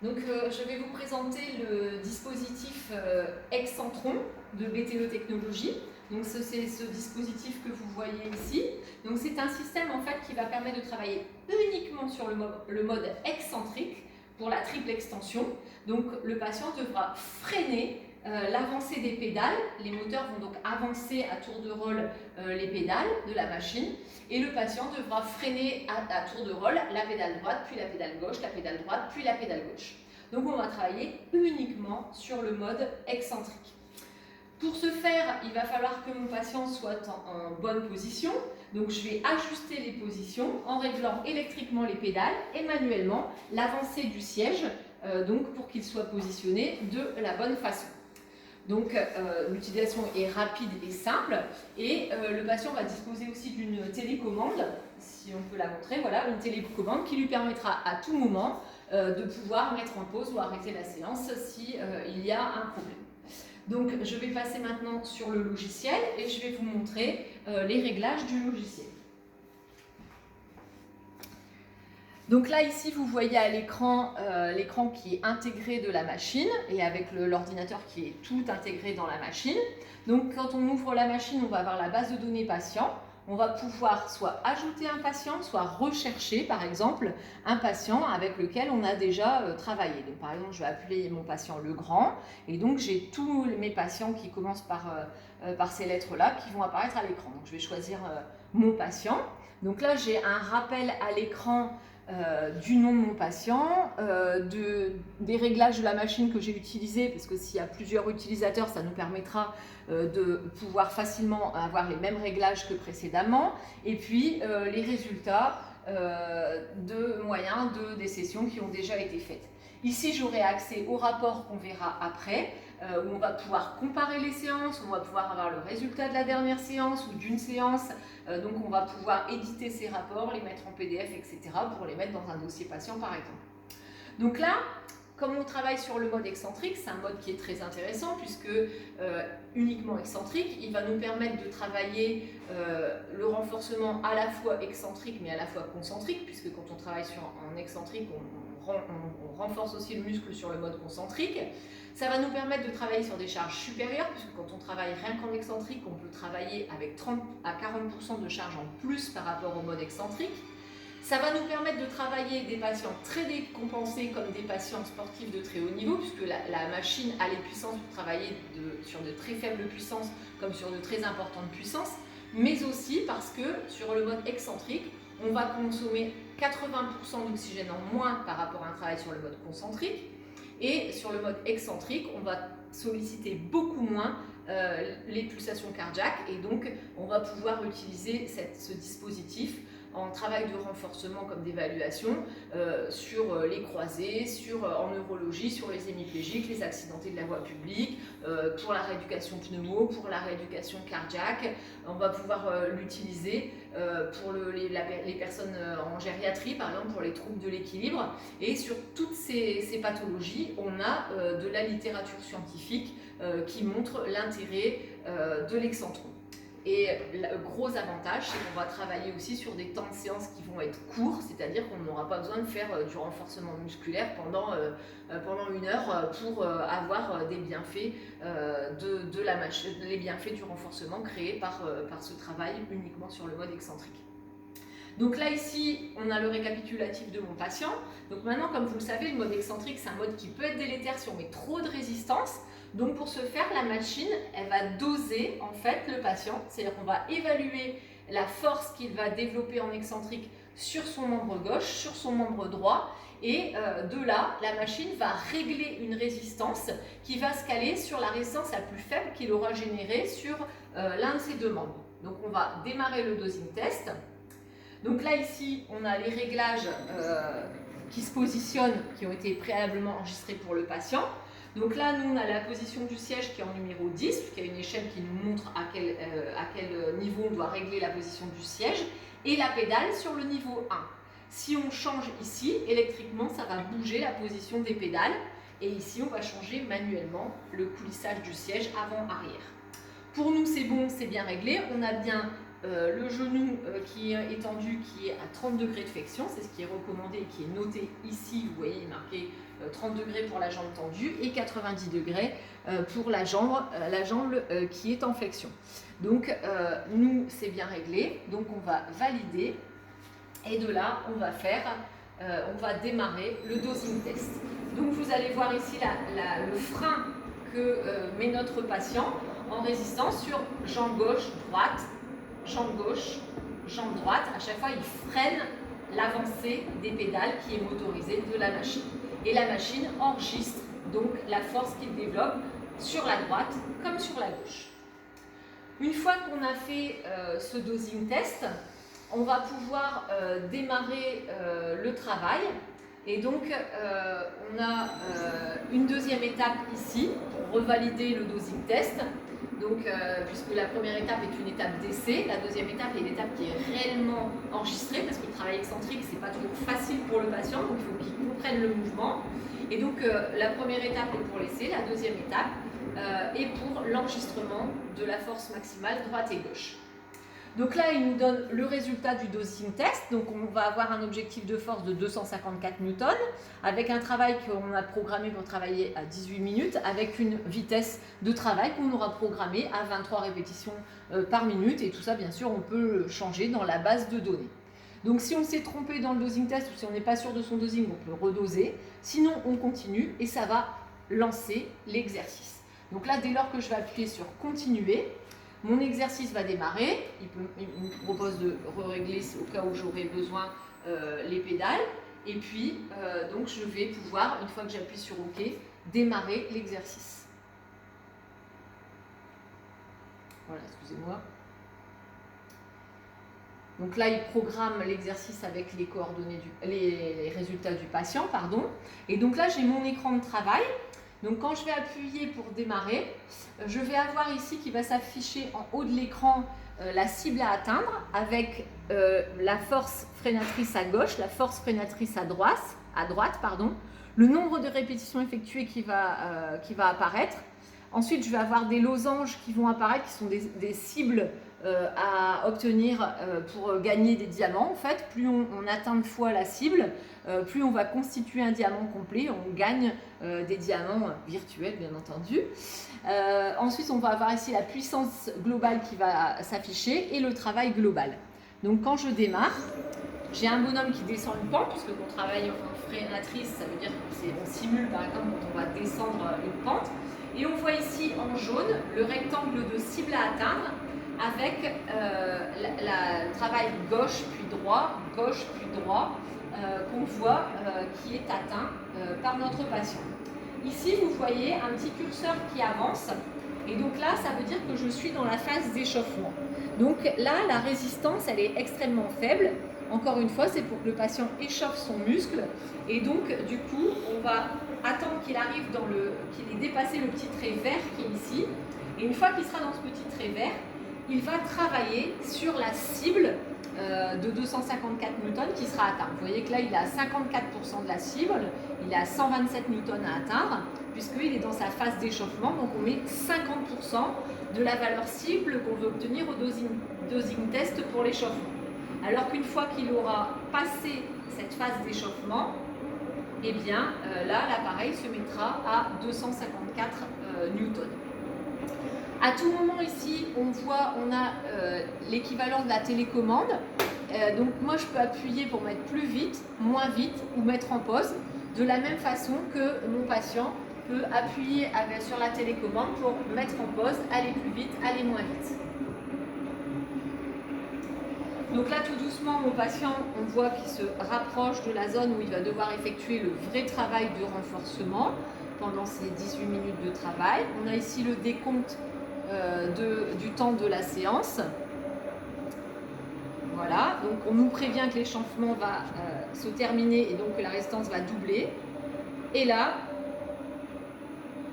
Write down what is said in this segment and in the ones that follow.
Donc, je vais vous présenter le dispositif Excentron de BTE Technologies. Donc, c'est ce dispositif que vous voyez ici. Donc, c'est un système en fait qui va permettre de travailler uniquement sur le mode excentrique pour la triple extension. Donc, le patient devra freiner l'avancée des pédales. Les moteurs vont donc avancer à tour de rôle les pédales de la machine. Et le patient devra freiner à tour de rôle la pédale droite, puis la pédale gauche, la pédale droite, puis la pédale gauche. Donc on va travailler uniquement sur le mode excentrique. Pour ce faire, il va falloir que mon patient soit en bonne position. Donc je vais ajuster les positions en réglant électriquement les pédales et manuellement l'avancée du siège donc pour qu'il soit positionné de la bonne façon. Donc l'utilisation est rapide et simple et le patient va disposer aussi d'une télécommande, si on peut la montrer, voilà, une télécommande qui lui permettra à tout moment de pouvoir mettre en pause ou arrêter la séance si il y a un problème. Donc je vais passer maintenant sur le logiciel et je vais vous montrer les réglages du logiciel. Donc là, ici, vous voyez à l'écran l'écran qui est intégré de la machine et avec l'ordinateur qui est tout intégré dans la machine. Donc quand on ouvre la machine, on va avoir la base de données patient. On va pouvoir soit ajouter un patient, soit rechercher, par exemple, un patient avec lequel on a déjà travaillé. Donc par exemple, je vais appeler mon patient Legrand et donc j'ai tous mes patients qui commencent par ces lettres-là qui vont apparaître à l'écran. Donc je vais choisir mon patient. Donc là, j'ai un rappel à l'écran du nom de mon patient, des réglages de la machine que j'ai utilisés, parce que s'il y a plusieurs utilisateurs, ça nous permettra de pouvoir facilement avoir les mêmes réglages que précédemment, et puis les résultats de moyens des sessions qui ont déjà été faites. Ici, j'aurai accès au rapport qu'on verra après, où on va pouvoir comparer les séances, on va pouvoir avoir le résultat de la dernière séance ou d'une séance. Donc on va pouvoir éditer ces rapports, les mettre en PDF, etc. pour les mettre dans un dossier patient par exemple. Donc là, comme on travaille sur le mode excentrique, c'est un mode qui est très intéressant puisque uniquement excentrique, il va nous permettre de travailler le renforcement à la fois excentrique mais à la fois concentrique, puisque quand on travaille en excentrique, on renforce aussi le muscle sur le mode concentrique. Ça va nous permettre de travailler sur des charges supérieures, puisque quand on travaille rien qu'en excentrique, on peut travailler avec 30 à 40% de charge en plus par rapport au mode excentrique. Ça va nous permettre de travailler des patients très décompensés comme des patients sportifs de très haut niveau, puisque la machine a les puissances pour travailler sur de très faibles puissances comme sur de très importantes puissances, mais aussi parce que sur le mode excentrique, on va consommer 80% d'oxygène en moins par rapport à un travail sur le mode concentrique. Et sur le mode excentrique, on va solliciter beaucoup moins les pulsations cardiaques et donc on va pouvoir utiliser ce dispositif en travail de renforcement comme d'évaluation sur les croisés, en neurologie, sur les hémiplégiques, les accidentés de la voie publique, pour la rééducation pneumo, pour la rééducation cardiaque. On va pouvoir l'utiliser pour les personnes en gériatrie, par exemple pour les troubles de l'équilibre. Et sur toutes ces pathologies, on a de la littérature scientifique qui montre l'intérêt de l'excentron. Et le gros avantage, c'est qu'on va travailler aussi sur des temps de séance qui vont être courts, c'est-à-dire qu'on n'aura pas besoin de faire du renforcement musculaire pendant 1 heure pour avoir des bienfaits de la machine, les bienfaits du renforcement créés par ce travail uniquement sur le mode excentrique. Donc là, ici, on a le récapitulatif de mon patient. Donc maintenant, comme vous le savez, le mode excentrique, c'est un mode qui peut être délétère si on met trop de résistance. Donc pour ce faire, la machine, elle va doser en fait le patient. C'est-à-dire qu'on va évaluer la force qu'il va développer en excentrique sur son membre gauche, sur son membre droit. Et de là, la machine va régler une résistance qui va se caler sur la résistance la plus faible qu'il aura générée sur l'un de ses deux membres. Donc on va démarrer le dosing test. Donc là, ici, on a les réglages qui se positionnent, qui ont été préalablement enregistrés pour le patient. Donc là, nous, on a la position du siège qui est en numéro 10, puisqu'il y a une échelle qui nous montre à quel niveau on doit régler la position du siège, et la pédale sur le niveau 1. Si on change ici, électriquement, ça va bouger la position des pédales, et ici, on va changer manuellement le coulissage du siège avant-arrière. Pour nous, c'est bon, c'est bien réglé. On a bien le genou qui est étendu, qui est à 30 degrés de flexion, c'est ce qui est recommandé et qui est noté ici, vous voyez marqué 30 degrés pour la jambe tendue et 90 degrés pour la jambe qui est en flexion. Donc nous, c'est bien réglé, donc on va valider et de là, on va démarrer le dosing test. Donc vous allez voir ici le frein que met notre patient en résistance sur jambe gauche, droite, jambe gauche, jambe droite. À chaque fois, il freine l'avancée des pédales qui est motorisée de la machine. Et la machine enregistre donc la force qu'il développe sur la droite comme sur la gauche. Une fois qu'on a fait ce dosing test, on va pouvoir démarrer le travail. Et donc, on a une deuxième étape ici pour revalider le dosing test. Donc, puisque la première étape est une étape d'essai, la deuxième étape est l'étape qui est réellement enregistrée, parce que le travail excentrique, c'est pas toujours facile pour le patient, donc il faut qu'il comprenne le mouvement. Et donc, la première étape est pour l'essai, la deuxième étape est pour l'enregistrement de la force maximale droite et gauche. Donc là, il nous donne le résultat du dosing test. Donc on va avoir un objectif de force de 254 newtons avec un travail qu'on a programmé pour travailler à 18 minutes avec une vitesse de travail qu'on aura programmée à 23 répétitions par minute. Et tout ça, bien sûr, on peut le changer dans la base de données. Donc si on s'est trompé dans le dosing test ou si on n'est pas sûr de son dosing, on peut redoser. Sinon, on continue et ça va lancer l'exercice. Donc là, dès lors que je vais appuyer sur « Continuer », mon exercice va démarrer. Il me propose de régler au cas où j'aurai besoin les pédales. Et puis, donc, je vais pouvoir, une fois que j'appuie sur OK, démarrer l'exercice. Voilà, excusez-moi. Donc là, il programme l'exercice avec les coordonnées, les résultats du patient, pardon. Et donc là, j'ai mon écran de travail. Donc quand je vais appuyer pour démarrer, je vais avoir ici qui va s'afficher en haut de l'écran la cible à atteindre avec la force freinatrice à gauche, la force freinatrice à droite, le nombre de répétitions effectuées qui va apparaître. Ensuite, je vais avoir des losanges qui vont apparaître, qui sont des cibles à obtenir pour gagner des diamants. En fait, plus on atteint de fois la cible, plus on va constituer un diamant complet, on gagne des diamants virtuels, bien entendu. Ensuite, on va avoir ici la puissance globale qui va s'afficher et le travail global. Donc, quand je démarre, j'ai un bonhomme qui descend une pente, puisque quand on travaille en freinatrice, ça veut dire qu'on simule, par exemple, quand on va descendre une pente. Et on voit ici en jaune le rectangle de cible à atteindre avec le travail gauche puis droit qu'on voit qui est atteint par notre patient. Ici, vous voyez un petit curseur qui avance et donc là, ça veut dire que je suis dans la phase d'échauffement. Donc là, la résistance, elle est extrêmement faible. Encore une fois, c'est pour que le patient échauffe son muscle et donc du coup, on va attendre qu'il arrive qu'il ait dépassé le petit trait vert qui est ici. Et une fois qu'il sera dans ce petit trait vert, il va travailler sur la cible de 254 newtons qui sera atteinte. Vous voyez que là, il est à 54% de la cible, il est à 127 newtons à atteindre, puisqu'il est dans sa phase d'échauffement, donc on met 50% de la valeur cible qu'on veut obtenir au dosing test pour l'échauffement. Alors qu'une fois qu'il aura passé cette phase d'échauffement, eh bien là, l'appareil se mettra à 254 newtons. À tout moment ici, on a l'équivalent de la télécommande. Donc moi, je peux appuyer pour mettre plus vite, moins vite ou mettre en pause. De la même façon que mon patient peut appuyer sur la télécommande pour mettre en pause, aller plus vite, aller moins vite. Donc là, tout doucement, mon patient, on voit qu'il se rapproche de la zone où il va devoir effectuer le vrai travail de renforcement pendant ces 18 minutes de travail. On a ici le décompte du temps de la séance. Voilà, donc on nous prévient que l'échauffement va se terminer et donc que la résistance va doubler. Et là,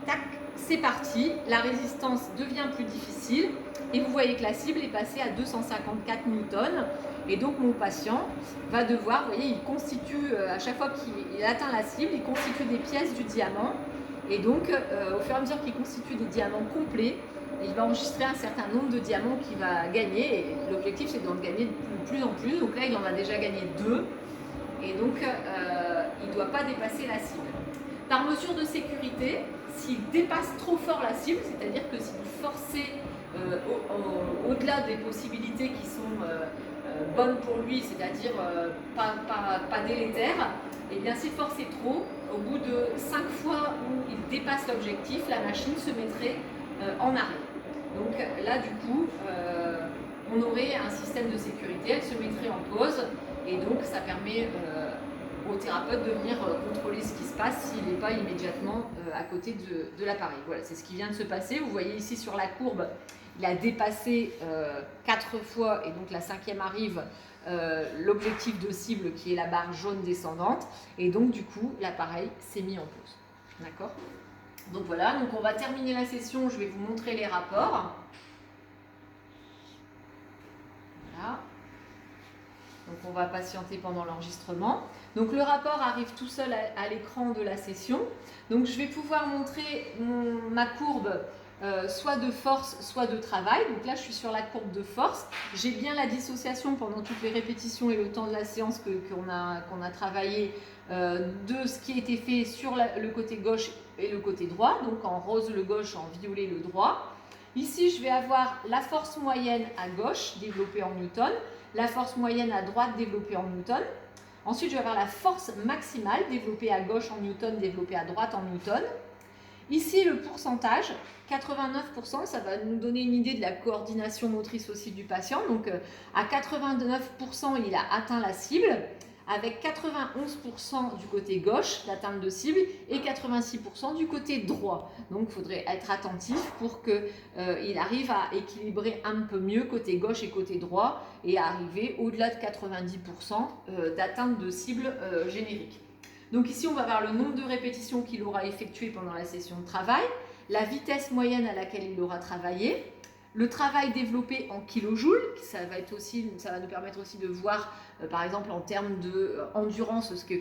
tac, c'est parti, la résistance devient plus difficile et vous voyez que la cible est passée à 254 newtons. Et donc mon patient va devoir, vous voyez, il constitue, à chaque fois qu'il atteint la cible, il constitue des pièces du diamant Et donc, au fur et à mesure qu'il constitue des diamants complets, il va enregistrer un certain nombre de diamants qu'il va gagner. Et l'objectif, c'est d'en gagner de plus en plus. Donc là, il en a déjà gagné 2. Et donc, il ne doit pas dépasser la cible. Par mesure de sécurité, s'il dépasse trop fort la cible, c'est-à-dire que si vous forcez au-delà des possibilités qui sont bonnes pour lui, c'est-à-dire pas délétères, et bien s'il forçait trop, au bout de 5 fois où il dépasse l'objectif, la machine se mettrait en arrêt. Donc là, du coup, on aurait un système de sécurité, elle se mettrait en pause, et donc ça permet au thérapeute de venir contrôler ce qui se passe s'il n'est pas immédiatement à côté de l'appareil. Voilà, c'est ce qui vient de se passer. Vous voyez ici sur la courbe, il a dépassé 4 fois, et donc la 5e arrive, l'objectif de cible qui est la barre jaune descendante, et donc du coup l'appareil s'est mis en pause. D'accord ? Donc voilà, donc on va terminer la session, je vais vous montrer les rapports. Voilà. Donc on va patienter pendant l'enregistrement. Donc le rapport arrive tout seul à l'écran de la session. Donc je vais pouvoir montrer ma courbe soit de force, soit de travail. Donc là je suis sur la courbe de force. J'ai bien la dissociation pendant toutes les répétitions et le temps de la séance qu'on a travaillé de ce qui a été fait sur le côté gauche et le côté droit. Donc en rose le gauche, en violet le droit. Ici je vais avoir la force moyenne à gauche développée en Newton, la force moyenne à droite développée en Newton. Ensuite, je vais avoir la force maximale développée à gauche en Newton, développée à droite en Newton. Ici, le pourcentage, 89%, ça va nous donner une idée de la coordination motrice aussi du patient. Donc, à 89%, il a atteint la cible, avec 91% du côté gauche d'atteinte de cible et 86% du côté droit. Donc il faudrait être attentif pour qu'il arrive à équilibrer un peu mieux côté gauche et côté droit et à arriver au-delà de 90% d'atteinte de cible générique. Donc ici on va voir le nombre de répétitions qu'il aura effectuées pendant la session de travail, la vitesse moyenne à laquelle il aura travaillé, le travail développé en kilojoules, ça va nous permettre aussi de voir, par exemple, en termes d'endurance, ce qu'est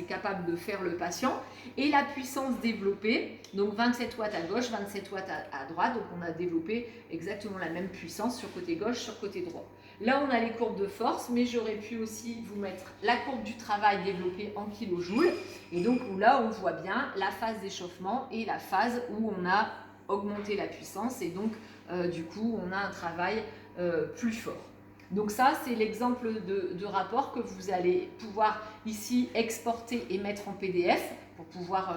capable de faire le patient, et la puissance développée, donc 27 watts à gauche, 27 watts à droite, donc on a développé exactement la même puissance sur côté gauche, sur côté droit. Là, on a les courbes de force, mais j'aurais pu aussi vous mettre la courbe du travail développée en kilojoules, et donc là, on voit bien la phase d'échauffement et la phase où on a augmenté la puissance, et donc du coup, on a un travail plus fort. Donc ça, c'est l'exemple de rapport que vous allez pouvoir ici exporter et mettre en PDF pour pouvoir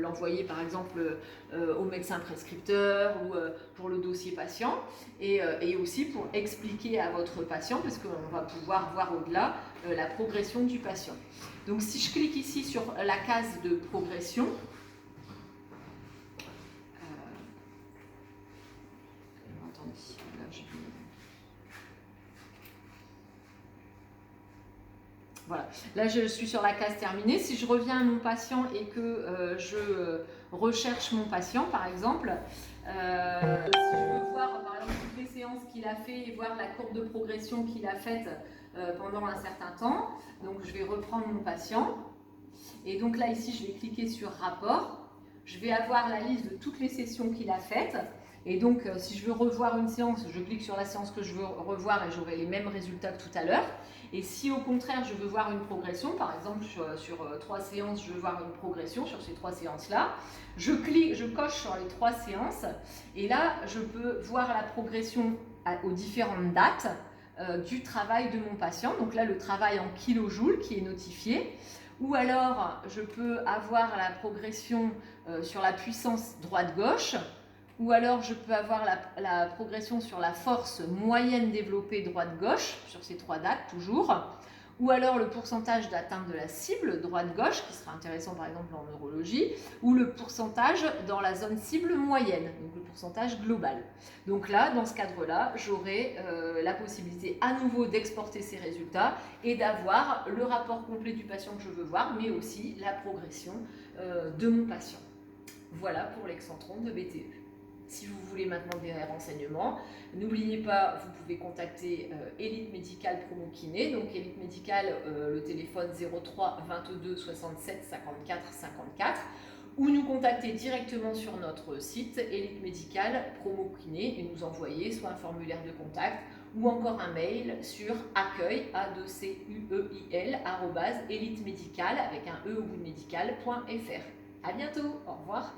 l'envoyer par exemple au médecin prescripteur ou pour le dossier patient et aussi pour expliquer à votre patient parce qu'on va pouvoir voir au-delà la progression du patient. Donc si je clique ici sur la case de progression, voilà, là je suis sur la case terminée. Si je reviens à mon patient et que je recherche mon patient par exemple, si je veux voir par exemple toutes les séances qu'il a fait et voir la courbe de progression qu'il a faite pendant un certain temps, donc je vais reprendre mon patient et donc là ici je vais cliquer sur rapport, je vais avoir la liste de toutes les sessions qu'il a faites. Et donc, si je veux revoir une séance, je clique sur la séance que je veux revoir et j'aurai les mêmes résultats que tout à l'heure. Et si au contraire, je veux voir une progression, par exemple sur 3 séances, je veux voir une progression sur ces 3 séances-là, je coche sur les 3 séances et là, je peux voir la progression aux différentes dates du travail de mon patient. Donc là, le travail en kilojoules qui est notifié. Ou alors, je peux avoir la progression sur la puissance droite-gauche. Ou alors je peux avoir la progression sur la force moyenne développée droite-gauche, sur ces 3 dates toujours. Ou alors le pourcentage d'atteinte de la cible droite-gauche, qui sera intéressant par exemple en neurologie, ou le pourcentage dans la zone cible moyenne, donc le pourcentage global. Donc là, dans ce cadre-là, j'aurai la possibilité à nouveau d'exporter ces résultats et d'avoir le rapport complet du patient que je veux voir, mais aussi la progression de mon patient. Voilà pour l'excentrone de BTE. Si vous voulez maintenant des renseignements, n'oubliez pas, vous pouvez contacter Elite Médicale Promo Kiné. Donc Elite Médicale, le téléphone 03 22 67 54 54. ou nous contacter directement sur notre site Élite Médicale Promo Kiné et nous envoyer soit un formulaire de contact ou encore un mail sur accueil @elitemédicale avec un e au bout de médical.fr. À bientôt, au revoir.